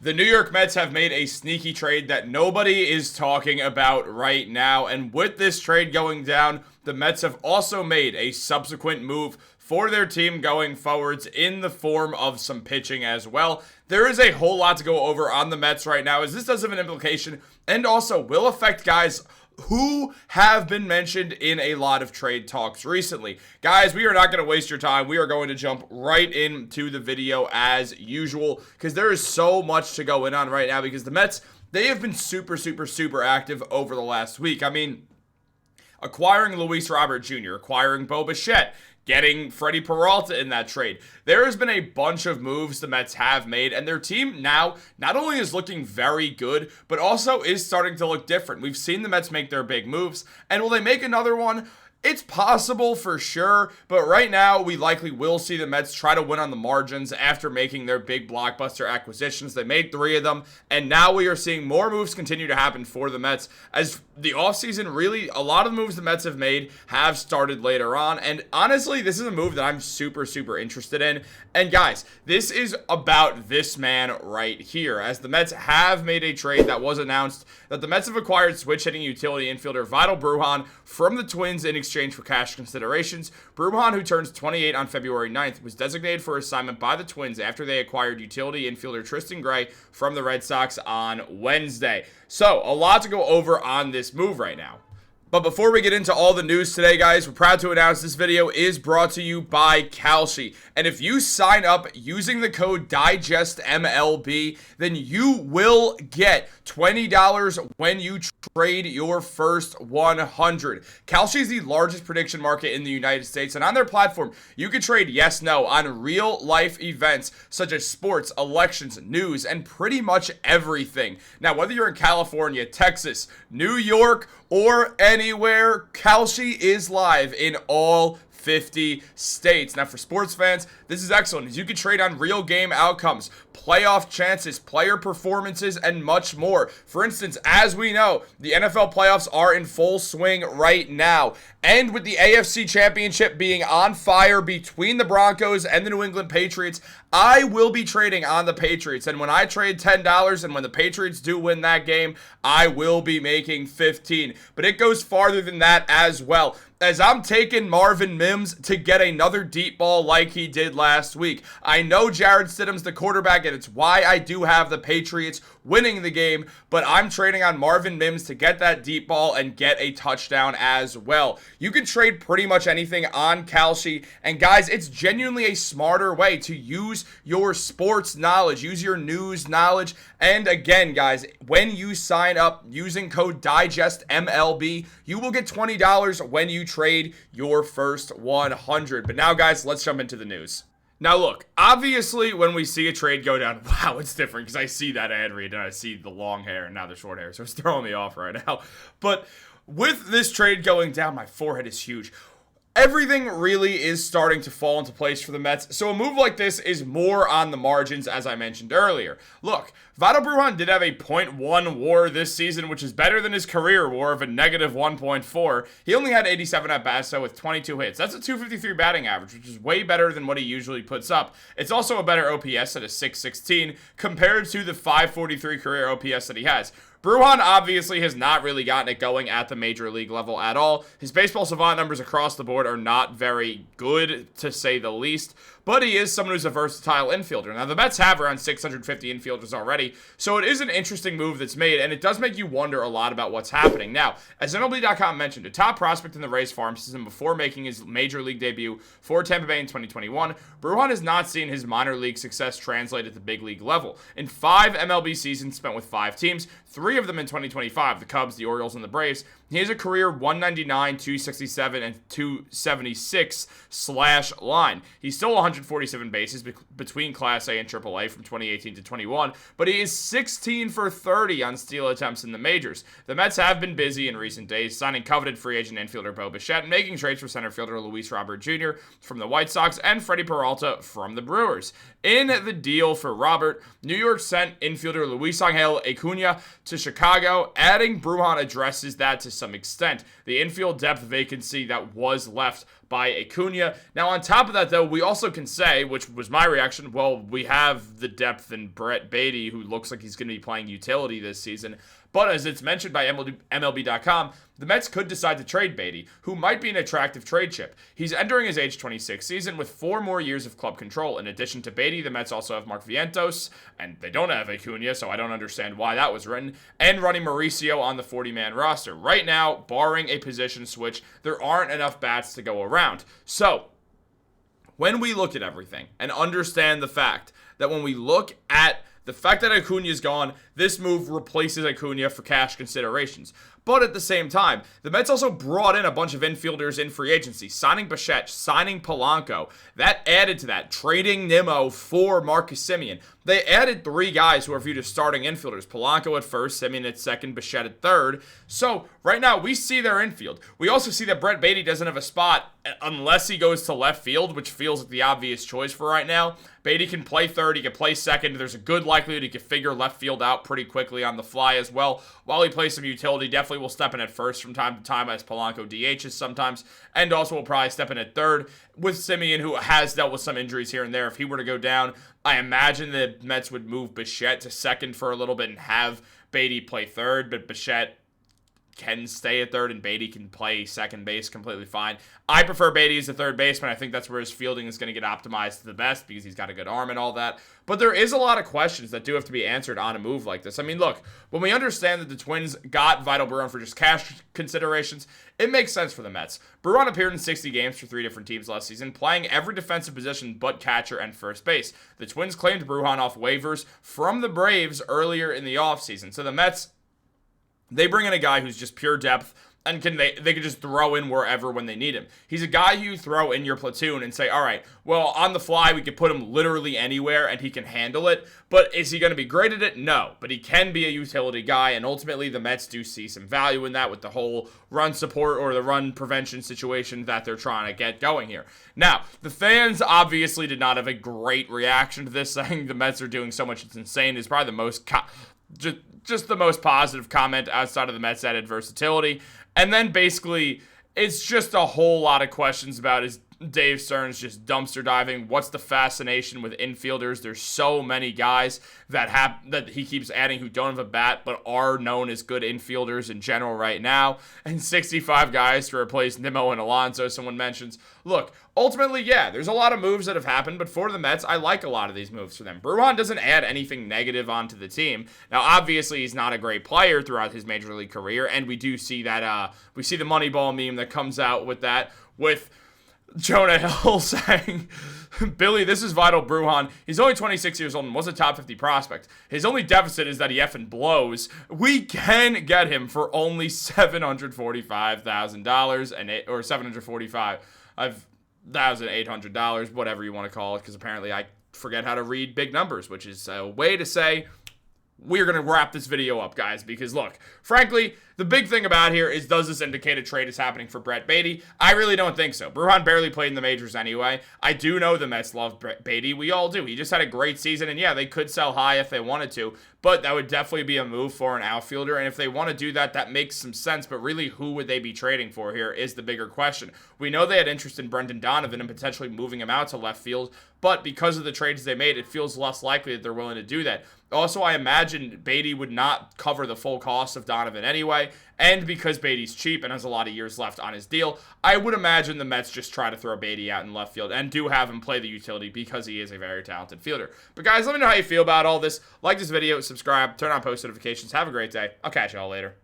The New York Mets have made a sneaky trade that nobody is talking about right now. And with this trade going down, the Mets have also made a subsequent move for their team going forwards in the form of some pitching as well. There is a whole lot to go over on the Mets right now, as this does have an implication and also will affect guys who have been mentioned in a lot of trade talks recently. Guys, we are not going to waste your time. We are going to jump right into the video as usual, because there is so much to go in on right now, because the Mets, they have been super active over the last week. I mean, acquiring Luis Robert Jr., acquiring Bo Bichette, getting Freddie Peralta in that trade. There has been a bunch of moves the Mets have made, and their team now not only is looking very good, but also is starting to look different. We've seen the Mets make their big moves, and will they make another one? It's possible for sure, but right now we likely will see the Mets try to win on the margins after making their big blockbuster acquisitions. They made 3 of them, and now we are seeing more moves continue to happen for the Mets as the offseason really, a lot of the moves the Mets have made have started later on, and honestly, this is a move that I'm super interested in. And guys, this is about this man right here, as the Mets have made a trade that was announced that the Mets have acquired switch-hitting utility infielder Vidal Brujan from the Twins in exchange for cash considerations. Brujan, who turns 28 on February 9th, was designated for assignment by the Twins after they acquired utility infielder Tristan Gray from the Red Sox on Wednesday. So, a lot to go over on this move right now. But before we get into all the news today, guys, we're proud to announce this video is brought to you by Kalshi. And if you sign up using the code DIGESTMLB, then you will get $20 when you trade your first 100. Kalshi is the largest prediction market in the United States, and on their platform, you can trade yes, no on real-life events such as sports, elections, news, and pretty much everything. Now, whether you're in California, Texas, New York, or anywhere, Kalshi is live in all 50 states. Now, for sports fans, this is excellent, as you can trade on real game outcomes, playoff chances, player performances, and much more. For instance, as we know, the NFL playoffs are in full swing right now, and with the AFC Championship being on fire between the Broncos and the New England Patriots, I will be trading on the Patriots, and when I trade $10 and when the Patriots do win that game, I will be making $15. But it goes farther than that as well, as I'm taking Marvin Mims to get another deep ball like he did last week. I know Jarrett Stidham's the quarterback, and it's why I do have the Patriots winning the game, but I'm trading on Marvin Mims to get that deep ball and get a touchdown as well. You can trade pretty much anything on Kalshi, and guys, it's genuinely a smarter way to use your sports knowledge, use your news knowledge, and again, guys, when you sign up using code DIGESTMLB, you will get $20 when you trade your first 100. But now, guys, let's jump into the news. Now, look, obviously, when we see a trade go down, wow, it's different, because I see that ad read, and I see the long hair, and now the short hair, so it's throwing me off right now. But with this trade going down, my forehead is huge. Everything really is starting to fall into place for the Mets, so a move like this is more on the margins, as I mentioned earlier. Look, Vidal Brujan did have a .1 WAR this season, which is better than his career WAR of a negative 1.4. He only had 87 at-bats, though, with 22 hits. That's a .253 batting average, which is way better than what he usually puts up. It's also a better OPS at a .616 compared to the .543 career OPS that he has. Brujan obviously has not really gotten it going at the major league level at all. His baseball savant numbers across the board are not very good, to say the least, but he is someone who's a versatile infielder. Now, the Mets have around 650 infielders already, so it is an interesting move that's made, and it does make you wonder a lot about what's happening. Now, as MLB.com mentioned, a top prospect in the Rays farm system before making his major league debut for Tampa Bay in 2021, Brujan has not seen his minor league success translate at the big league level. In 5 MLB seasons spent with 5 teams, 3 of them in 2025, the Cubs, the Orioles, and the Braves, he has a career 199, 267, and 276 slash line. He's still 147 bases between Class A and Triple A from 2018 to 21, but he is 16 for 30 on steal attempts in the majors. The Mets have been busy in recent days, signing coveted free agent infielder Bo Bichette and making trades for center fielder Luis Robert Jr. from the White Sox and Freddie Peralta from the Brewers. In the deal for Robert, New York sent infielder Luis Angel Acuna to Chicago. Adding Brujan addresses that to some extent. The infield depth vacancy that was left by Acuna. Now, on top of that, though, we also can say, which was my reaction, well, we have the depth in Brett Baty, who looks like he's going to be playing utility this season. But as it's mentioned by MLB.com, the Mets could decide to trade Baty, who might be an attractive trade chip. He's entering his age 26 season with 4 more years of club control. In addition to Baty, the Mets also have Mark Vientos, and they don't have Acuna, so I don't understand why that was written, and running Mauricio on the 40-man roster. Right now, barring a position switch, there aren't enough bats to go around. So, when we look at everything and understand the fact that when we look at the fact that Acuna is gone, this move replaces Acuna for cash considerations. But at the same time, the Mets also brought in a bunch of infielders in free agency, signing Bichette, signing Polanco. That added to that, trading Nimmo for Marcus Semien. They added 3 guys who are viewed as starting infielders. Polanco at first, Semien at second, Bichette at third. So right now, we see their infield. We also see that Brett Baty doesn't have a spot unless he goes to left field, which feels like the obvious choice for right now. Baty can play third, he can play second. There's a good likelihood he can figure left field out pretty quickly on the fly as well. While he plays some utility, definitely will step in at first from time to time as Polanco DHs sometimes, and also will probably step in at third with Semien, who has dealt with some injuries here and there. If he were to go down, I imagine the Mets would move Bichette to second for a little bit and have Baty play third, but Bichette can stay at third and Baty can play second base completely fine. I prefer Baty as a third baseman. I think that's where his fielding is going to get optimized to the best because he's got a good arm and all that. But there is a lot of questions that do have to be answered on a move like this. I mean, look, when we understand that the Twins got Vidal Brujan for just cash considerations, it makes sense for the Mets. Brujan appeared in 60 games for 3 different teams last season, playing every defensive position but catcher and first base. The Twins claimed Brujan off waivers from the Braves earlier in the offseason. So the Mets, they bring in a guy who's just pure depth and they can just throw in wherever when they need him. He's a guy you throw in your platoon and say, all right, well, on the fly, we could put him literally anywhere and he can handle it. But is he going to be great at it? No. But he can be a utility guy, and ultimately the Mets do see some value in that with the whole run support or the run prevention situation that they're trying to get going here. Now, the fans obviously did not have a great reaction to this, saying the Mets are doing so much it's insane. Is probably the most just the most positive comment outside of the Mets added versatility. And then basically, it's just a whole lot of questions about is Dave Stearns just dumpster diving? What's the fascination with infielders? There's so many guys that he keeps adding who don't have a bat but are known as good infielders in general right now. And 65 guys to replace Nimmo and Alonso, someone mentions. Look, ultimately, yeah, there's a lot of moves that have happened, but for the Mets, I like a lot of these moves for them. Brujan doesn't add anything negative onto the team. Now, obviously, he's not a great player throughout his major league career, and we do see that, we see the Moneyball meme that comes out with that, with Jonah Hill saying, Billy, this is Vidal Brujan. He's only 26 years old and was a top 50 prospect. His only deficit is that he effing blows. We can get him for only $745,000 or $745,800, whatever you want to call it, because apparently I forget how to read big numbers, which is a way to say we're going to wrap this video up, guys, because look, frankly, the big thing about here is, does this indicate a trade is happening for Brett Baty? I really don't think so. Brujan barely played in the majors anyway. I do know the Mets love Brett Baty. We all do. He just had a great season, and yeah, they could sell high if they wanted to, but that would definitely be a move for an outfielder, and if they want to do that, that makes some sense, but really, who would they be trading for here is the bigger question. We know they had interest in Brendan Donovan and potentially moving him out to left field, but because of the trades they made, it feels less likely that they're willing to do that. Also, I imagine Baty would not cover the full cost of Donovan anyway, and because Baty's cheap and has a lot of years left on his deal, I would imagine the Mets just try to throw Baty out in left field and do have him play the utility because he is a very talented fielder. But guys, let me know how you feel about all this. Like this video, subscribe, turn on post notifications. Have a great day. I'll catch y'all later.